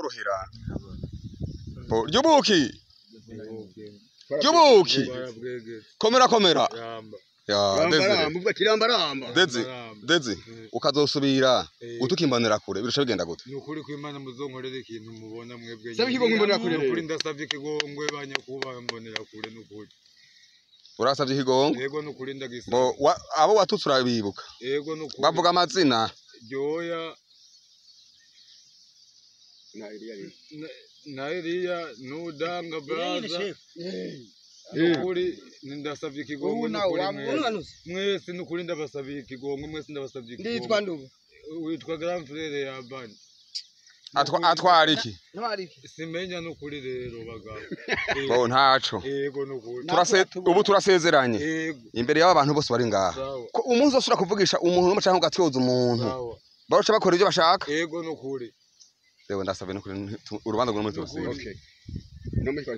korohera ryubuki ryubuki komera ya Deze ukazosubira utukimbanira kure birusha bigenda gute nukuri ko Imana muzonkorera ikintu mubona mwebwe sabe ikigongwe mbonera kure nukuri ndasavye ikigongwe banyakubaha mbonera kure nukuri urasavye ikigongwe yego nukuri ndagisa abo watutse urabibuka yego nukuri bavuga amazina Joya na Eliya Nudanga Braza nukuri ndasavye ikigongwe nukuri mwese nukuri ndabasavye ikigongwe mwese ndabasavye ikigongwe nditwa ndubu witwa Grand Frere ya Bani atwara iki simenya nukuri rero bagabo bo ntaco yego nukuri ubu turasezeranye imbere y'aba bantu bose bari ngaha ko umunsi wose urakuvugisha umuntu n'umwe canke ugatyoza umuntu baroca bakora ivyo bashaka yego nukuri rero ndasabye nukuri urubanza rwo muri turusije okay no muri kwa